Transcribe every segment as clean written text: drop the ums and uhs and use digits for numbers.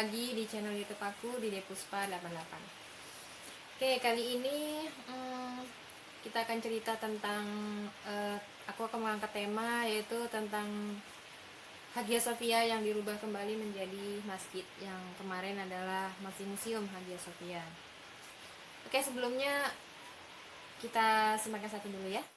lagi di channel YouTube aku di Depuspa 88. Oke, kali ini kita akan cerita tentang aku akan mengangkat tema yaitu tentang Hagia Sophia yang dirubah kembali menjadi masjid, yang kemarin adalah masih museum Hagia Sophia. Oke, sebelumnya kita simak yang satu dulu ya.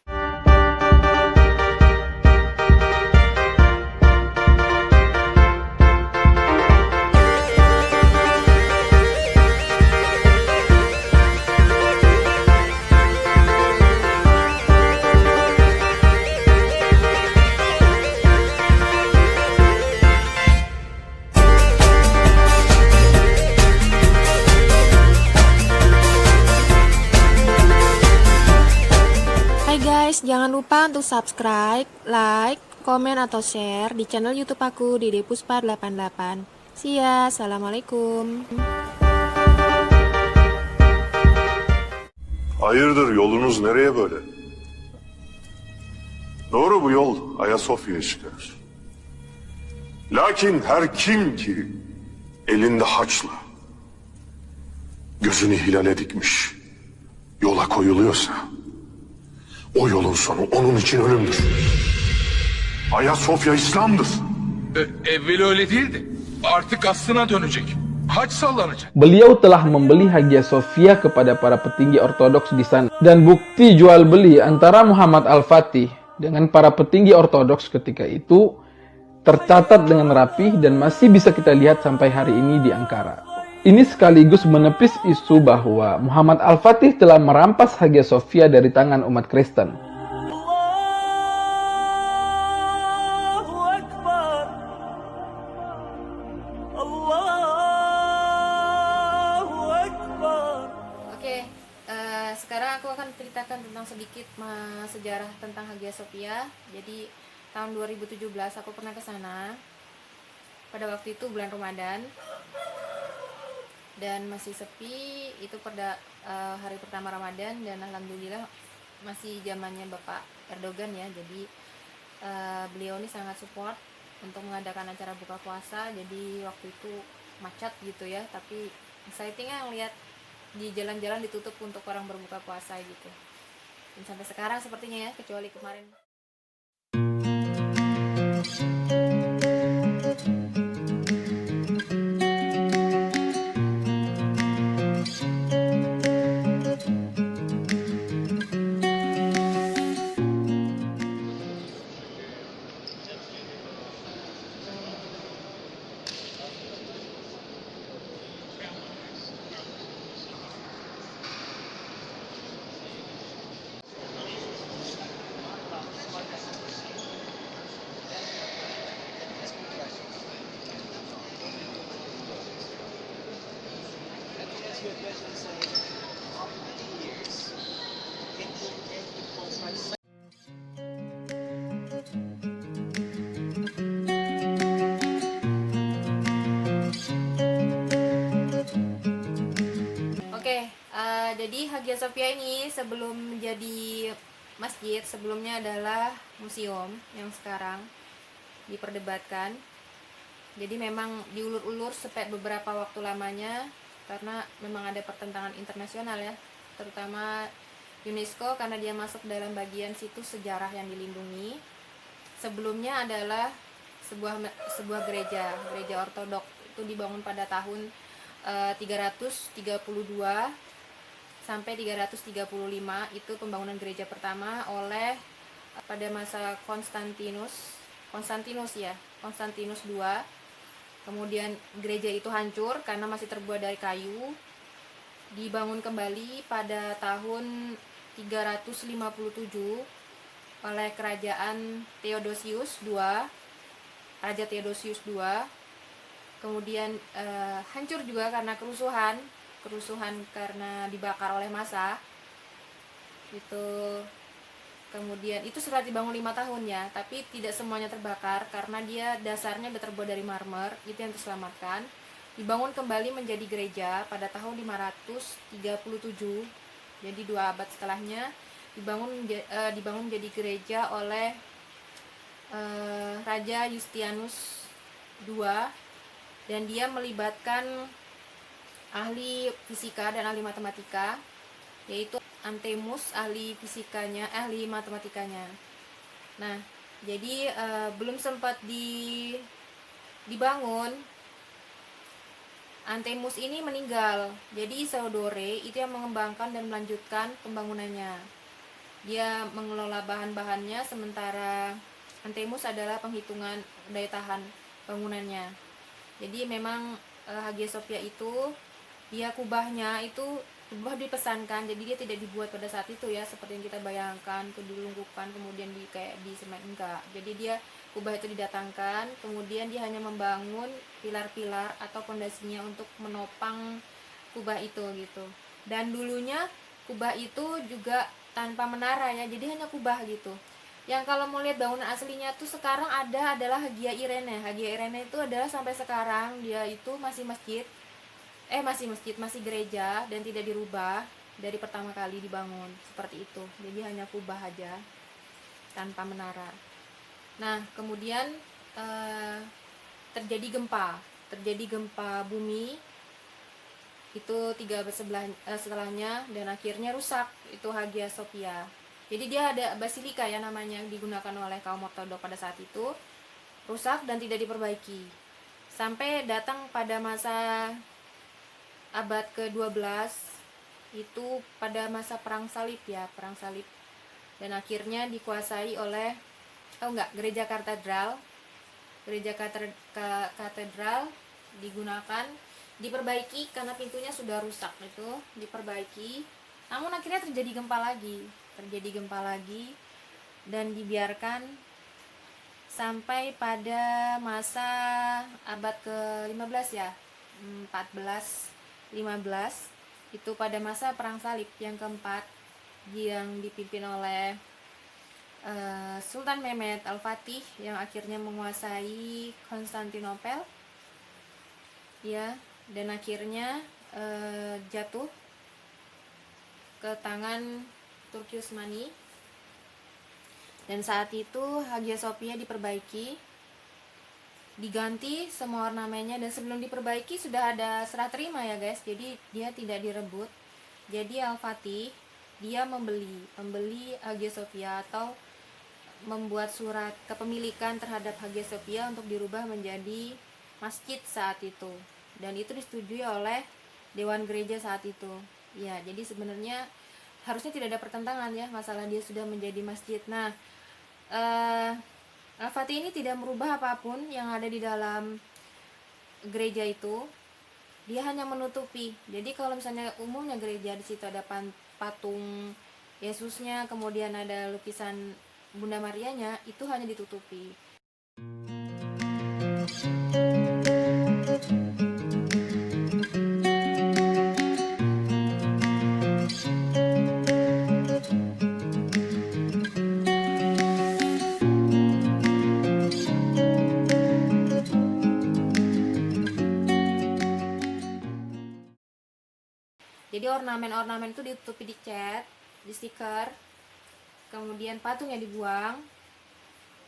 Hai guys, jangan lupa untuk subscribe, like, komen atau share di channel YouTube aku di Depuspa 88. See ya, assalamualaikum. Hayırdır, yolunuz nereye böyle? Doğru, bu yol Ayasofya'ya çıkar. Lakin her kim ki elinde haçla gözünü hilale dikmiş yola koyuluyorsa o yolun sonu onun için ölümdür. Ayasofya İslam'dır. Evveli öyle değildi. Artık aslına dönecek. Haç sallanacak. Beliau telah membeli Hagia Sophia kepada para petinggi ortodoks di sana. Dan bukti jual beli antara Muhammad Al-Fatih dengan para petinggi ortodoks ketika itu tercatat dengan rapi dan masih bisa kita lihat sampai hari ini di Ankara. Ini sekaligus menepis isu bahwa Muhammad Al-Fatih telah merampas Hagia Sophia dari tangan umat Kristen. Sekarang aku akan ceritakan tentang sedikit sejarah tentang Hagia Sophia. Jadi tahun 2017 aku pernah ke sana. Pada waktu itu bulan Ramadan dan masih sepi. Itu pada hari pertama Ramadan dan alhamdulillah masih zamannya Bapak Erdogan ya. Jadi beliau ini sangat support untuk mengadakan acara buka puasa. Jadi waktu itu macet gitu ya, tapi excitingnya lihat di jalan-jalan ditutup untuk orang berbuka puasa gitu. Dan sampai sekarang sepertinya ya, kecuali kemarin. Jadi Hagia Sophia ini sebelum menjadi masjid, sebelumnya adalah museum yang sekarang diperdebatkan. Jadi memang diulur-ulur sampai beberapa waktu lamanya karena memang ada pertentangan internasional ya, terutama UNESCO karena dia masuk dalam bagian situs sejarah yang dilindungi. Sebelumnya adalah sebuah gereja ortodoks, itu dibangun pada tahun 332 sampai 335. Itu pembangunan gereja pertama oleh pada masa Konstantinus II. Kemudian gereja itu hancur karena masih terbuat dari kayu. Dibangun kembali pada tahun 357 oleh kerajaan Raja Theodosius II. Kemudian hancur juga karena kerusuhan karena dibakar oleh massa itu. Kemudian itu sudah dibangun 5 tahun ya, tapi tidak semuanya terbakar karena dia dasarnya terbuat dari marmer, itu yang terselamatkan. Dibangun kembali menjadi gereja pada tahun 537, jadi 2 abad setelahnya dibangun menjadi gereja oleh Raja Yustianus II dan dia melibatkan ahli fisika dan ahli matematika, yaitu Anthemus ahli fisikanya, ahli matematikanya. Nah, jadi belum sempat dibangun, Anthemus ini meninggal. Jadi Theodore itu yang mengembangkan dan melanjutkan pembangunannya. Dia mengelola bahan-bahannya, sementara Anthemus adalah penghitungan daya tahan bangunannya. Jadi memang Hagia Sophia itu dia kubahnya itu kubah dipesankan, jadi dia tidak dibuat pada saat itu ya seperti yang kita bayangkan, itu dilungkukan kemudian kayak di semen, enggak. Jadi dia kubah itu didatangkan, kemudian dia hanya membangun pilar-pilar atau pondasinya untuk menopang kubah itu gitu. Dan dulunya kubah itu juga tanpa menara ya, jadi hanya kubah gitu. Yang kalau mau lihat bangunan aslinya tuh sekarang adalah Hagia Irene. Hagia Irene itu adalah sampai sekarang dia itu masih masih gereja dan tidak dirubah dari pertama kali dibangun seperti itu. Jadi hanya kubah aja tanpa menara. Nah, kemudian terjadi gempa bumi itu 3 setelahnya, dan akhirnya rusak itu Hagia Sophia. Jadi dia ada basilika ya namanya, yang digunakan oleh kaum Ortodok pada saat itu, rusak dan tidak diperbaiki. Sampai datang pada masa abad ke-12 itu pada masa perang salib. Dan akhirnya dikuasai oleh gereja katedral. Katedral digunakan, diperbaiki karena pintunya sudah rusak, itu diperbaiki. Namun akhirnya terjadi gempa lagi dan dibiarkan sampai pada masa abad ke-15 ya, 14-15, itu pada masa perang salib yang keempat yang dipimpin oleh Sultan Mehmed Al-Fatih yang akhirnya menguasai Konstantinopel ya, dan akhirnya jatuh ke tangan Turki Utsmani. Dan saat itu Hagia Sophia diperbaiki, diganti semua ornamennya, dan sebelum diperbaiki sudah ada serah terima ya guys, jadi dia tidak direbut. Jadi Al-Fatih dia membeli Hagia Sophia atau membuat surat kepemilikan terhadap Hagia Sophia untuk dirubah menjadi masjid saat itu, dan itu disetujui oleh Dewan Gereja saat itu ya. Jadi sebenarnya harusnya tidak ada pertentangan ya masalah dia sudah menjadi masjid. Nah, Al-Fatih ini tidak merubah apapun yang ada di dalam gereja itu, dia hanya menutupi. Jadi kalau misalnya umumnya gereja di situ ada patung Yesusnya, kemudian ada lukisan Bunda Marianya, itu hanya ditutupi. Jadi ornamen-ornamen itu ditutupi, dicat, di stiker, kemudian patungnya dibuang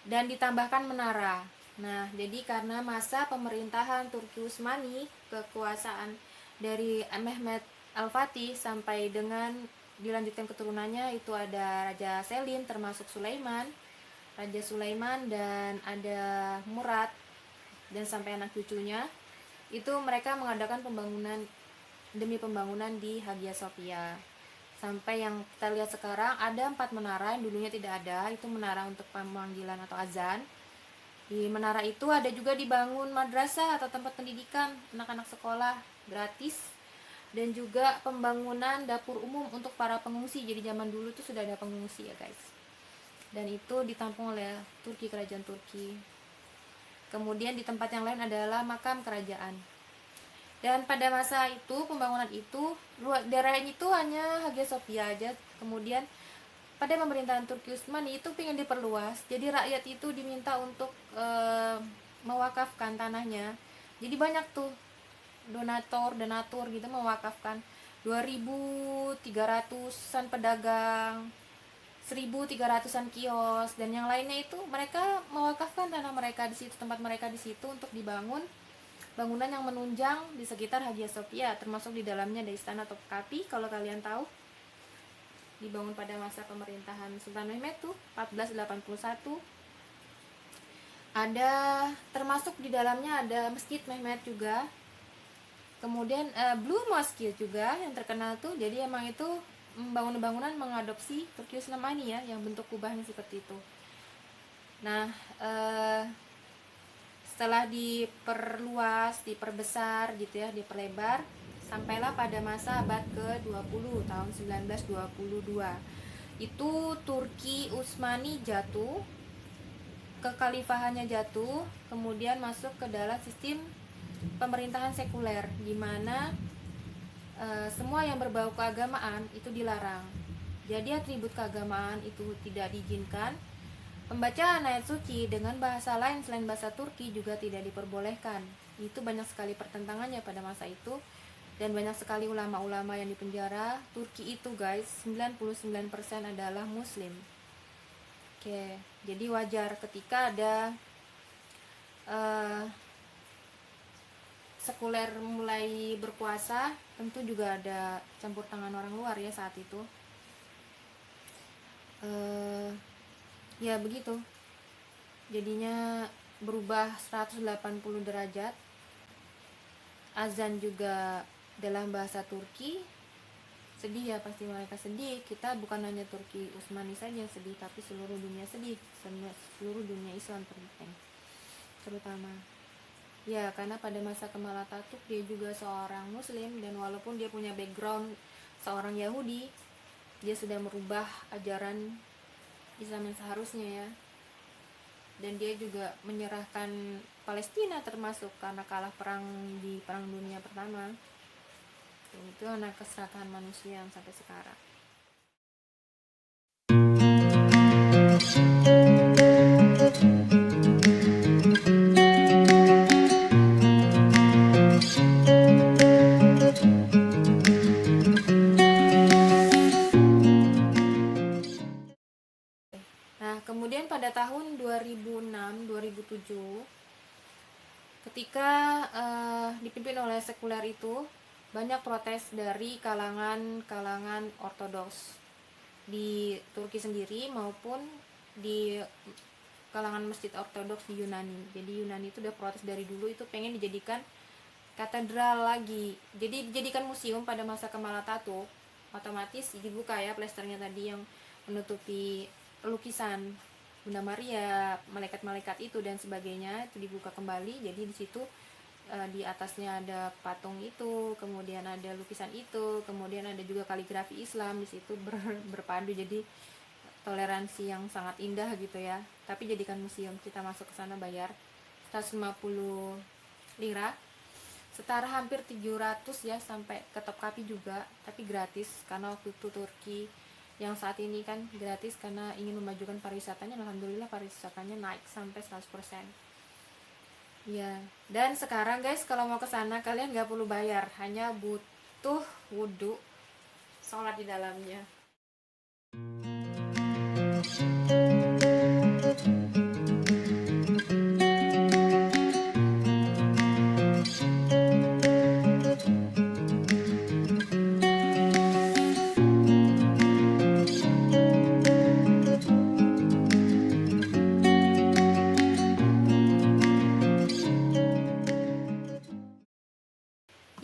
dan ditambahkan menara. Nah, jadi karena masa pemerintahan Turki Utsmani, kekuasaan dari Mehmed Al-Fatih sampai dengan dilanjutkan keturunannya, itu ada Raja Selim termasuk Raja Sulaiman, dan ada Murad, dan sampai anak cucunya, itu mereka mengadakan pembangunan di Hagia Sophia. Sampai yang kita lihat sekarang ada 4 menara yang dulunya tidak ada, itu menara untuk pemanggilan atau azan. Di menara itu ada juga dibangun madrasah atau tempat pendidikan anak-anak sekolah gratis, dan juga pembangunan dapur umum untuk para pengungsi. Jadi zaman dulu tuh sudah ada pengungsi ya guys, dan itu ditampung oleh kerajaan Turki. Kemudian di tempat yang lain adalah makam kerajaan. Dan pada masa itu pembangunan itu daerahnya itu hanya Hagia Sophia aja. Kemudian pada pemerintahan Turki Utsmani itu ingin diperluas, jadi rakyat itu diminta untuk mewakafkan tanahnya. Jadi banyak tuh donatur gitu mewakafkan 2.300-an pedagang, 1.300-an kios, dan yang lainnya itu mereka mewakafkan tanah mereka di situ, tempat mereka di situ untuk dibangun bangunan yang menunjang di sekitar Hagia Sophia, termasuk di dalamnya ada istana Topkapi. Kalau kalian tahu, dibangun pada masa pemerintahan Sultan Mehmed tuh 1481. Ada, termasuk di dalamnya ada Masjid Mehmed juga. Kemudian Blue Mosque juga yang terkenal tuh. Jadi emang itu bangunan-bangunan mengadopsi Turkius Usmani ya, yang bentuk kubahnya seperti itu. Nah, setelah diperluas, diperbesar gitu ya, diperlebar, sampailah pada masa abad ke-20 tahun 1922. Itu Turki Utsmani jatuh, kekhalifahannya jatuh, kemudian masuk ke dalam sistem pemerintahan sekuler, di mana semua yang berbau keagamaan itu dilarang. Jadi atribut keagamaan itu tidak diizinkan. Pembacaan ayat suci dengan bahasa lain selain bahasa Turki juga tidak diperbolehkan. Itu banyak sekali pertentangannya pada masa itu, dan banyak sekali ulama-ulama yang dipenjara. Turki itu guys, 99% adalah muslim. Oke, jadi wajar ketika ada sekuler mulai berkuasa, tentu juga ada campur tangan orang luar ya saat itu. Ya begitu, jadinya berubah 180 derajat. Azan juga dalam bahasa Turki. Sedih ya, pasti mereka sedih. Kita bukan hanya Turki Utsmani saja yang sedih, tapi seluruh dunia sedih, seluruh dunia Islam terutama. Ya, karena pada masa Kemal Atatürk dia juga seorang muslim, dan walaupun dia punya background seorang Yahudi, dia sudah merubah ajaran Islam yang seharusnya ya. Dan dia juga menyerahkan Palestina termasuk karena kalah perang di Perang Dunia Pertama. Dan itu anak keserakahan manusia yang sampai sekarang. Kemudian pada tahun 2006-2007, ketika dipimpin oleh sekuler itu, banyak protes dari kalangan Ortodoks di Turki sendiri maupun di kalangan masjid Ortodoks di Yunani. Jadi Yunani itu udah protes dari dulu, itu pengen dijadikan katedral lagi. Jadi dijadikan museum pada masa Kemal Atatürk, otomatis dibuka ya plesternya tadi yang menutupi lukisan Bunda Maria, malaikat-malaikat itu dan sebagainya, itu dibuka kembali. Jadi di situ di atasnya ada patung itu, kemudian ada lukisan itu, kemudian ada juga kaligrafi Islam di situ berpadu. Jadi toleransi yang sangat indah gitu ya. Tapi jadikan museum, kita masuk ke sana bayar 150 lira, setara hampir 700 ya, sampai ke Topkapi juga, tapi gratis karena waktu itu Turki yang saat ini kan gratis karena ingin memajukan pariwisatanya. Alhamdulillah pariwisatanya naik sampai 100%. Ya, dan sekarang guys kalau mau ke sana kalian nggak perlu bayar, hanya butuh wudhu, sholat di dalamnya.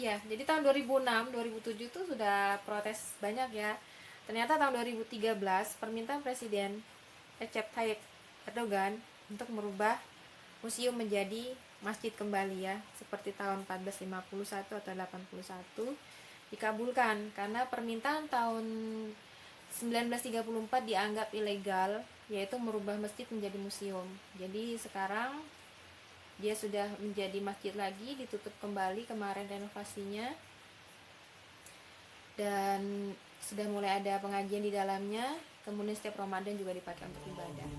Ya, jadi tahun 2006-2007 itu sudah protes banyak ya. Ternyata tahun 2013 permintaan Presiden Recep Tayyip Erdogan untuk merubah museum menjadi masjid kembali ya, seperti tahun 1451 atau 81 dikabulkan karena permintaan tahun 1934 dianggap ilegal, yaitu merubah masjid menjadi museum. Jadi sekarang dia sudah menjadi masjid lagi, ditutup kembali kemarin renovasinya, dan sudah mulai ada pengajian di dalamnya. Kemudian setiap Ramadan juga dipakai untuk ibadah.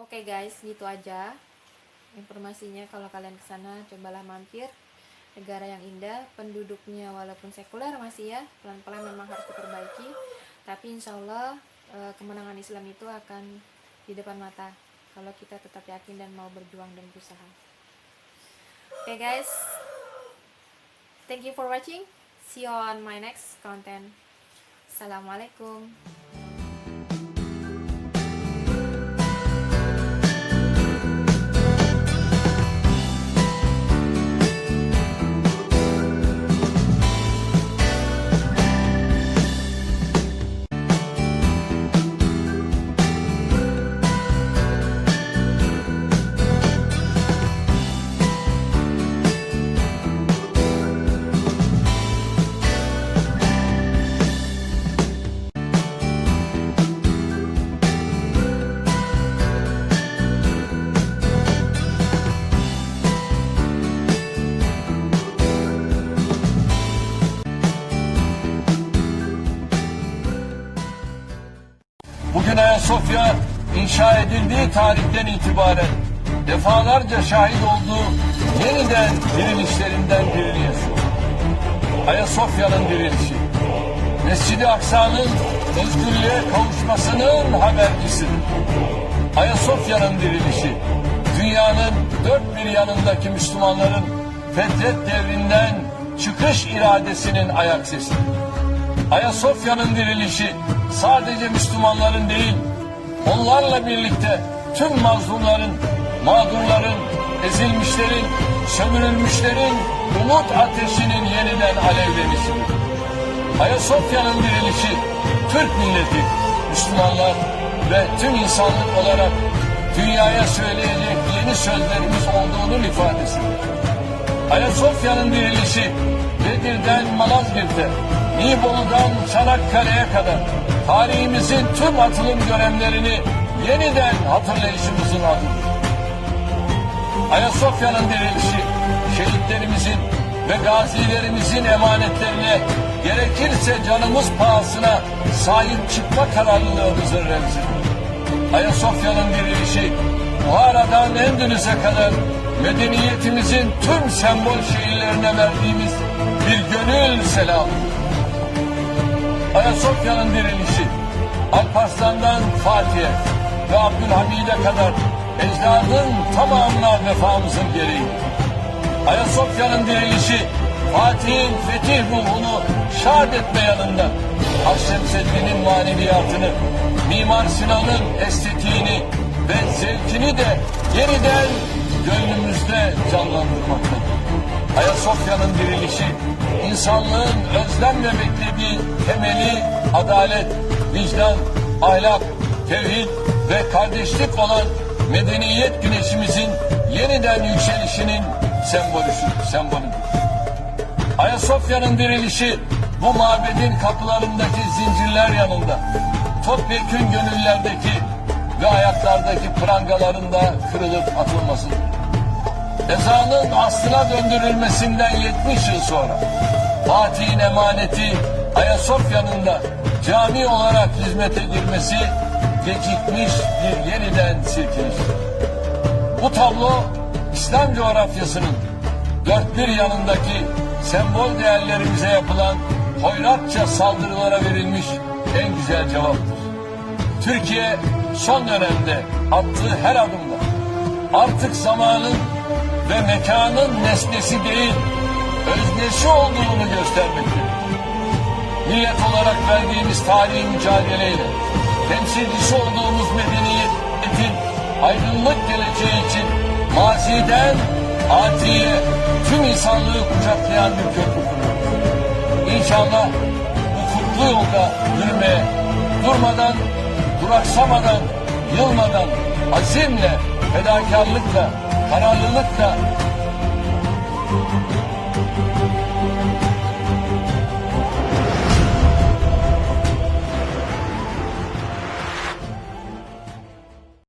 Oke guys, gitu aja informasinya. Kalau kalian kesana, cobalah mampir. Negara yang indah, penduduknya walaupun sekuler masih ya, pelan-pelan memang harus diperbaiki, tapi insya Allah kemenangan Islam itu akan di depan mata kalau kita tetap yakin dan mau berjuang dan berusaha. Oke guys, thank you for watching. See you on my next content. Assalamualaikum. Bugün Ayasofya inşa edildiği tarihten itibaren defalarca şahit olduğu yeniden dirilişlerinden birini yaşıyor. Ayasofya'nın dirilişi, Mescid-i Aksa'nın özgürlüğe kavuşmasının habercisidir. Ayasofya'nın dirilişi, dünyanın dört bir yanındaki Müslümanların fetret devrinden çıkış iradesinin ayak sesidir. Ayasofya'nın dirilişi sadece Müslümanların değil, onlarla birlikte tüm mazlumların, mağdurların, ezilmişlerin, sömürülmüşlerin umut ateşinin yeniden alevlenişidir. Ayasofya'nın dirilişi Türk milleti, Müslümanlar ve tüm insanlık olarak dünyaya söyleyecek yeni sözlerimiz olduğunun ifadesidir. Ayasofya'nın dirilişi Bedir'den Malazgirt'e, Nibolu'dan Çanakkale'ye kadar tarihimizin tüm atılım dönemlerini yeniden hatırlayışımızın adıdır. Ayasofya'nın dirilişi şehitlerimizin ve gazilerimizin emanetlerine gerekirse canımız pahasına sahip çıkma kararlılığımızın remzidir. Ayasofya'nın dirilişi Buhara'dan Endülüs'e kadar medeniyetimizin tüm sembol şehirlerine verdiğimiz bir gönül selamıdır. Ayasofya'nın dirilişi Alparslan'dan Fatih'e ve Abdülhamid'e kadar ecdadın tamamına vefamızın gereğidir. Ayasofya'nın dirilişi Fatih'in fetih ruhunu şad etme yanında Akşemseddin'in maneviyatını, Mimar Sinan'ın estetiğini ve zevkini de yeniden gönlümüzde canlandırmaktadır. Ayasofya'nın dirilişi insanlığın özlemle beklediği temeli adalet, vicdan, ahlak, tevhid ve kardeşlik olan medeniyet güneşimizin yeniden yükselişinin sembolüdür. Ayasofya'nın dirilişi bu mabedin kapılarındaki zincirler yanında, topyekün gönüllerdeki ve ayaklardaki prangalarında kırılıp atılmasıdır. Ezanın aslına döndürülmesinden 70 yıl sonra Fatih'in emaneti Ayasofya'nın da cami olarak hizmete girmesi gecikmiş bir yeniden silkiniştir. Bu tablo İslam coğrafyasının dört bir yanındaki sembol değerlerimize yapılan hoyratça saldırılara verilmiş en güzel cevaptır. Türkiye son dönemde attığı her adımda artık zamanın ve mekanın nesnesi değil, öznesi olduğunu göstermektedir. Millet olarak verdiğimiz tarihi mücadeleyle temsilcisi olduğumuz medeniyetin aydınlık geleceği için maziden atiye tüm insanlığı kucaklayan bir köprü kuruyoruz. İnşallah bu kutlu yolda yürümeye durmadan, duraksamadan, yılmadan, azimle, fedakarlıkla, kararlılıkla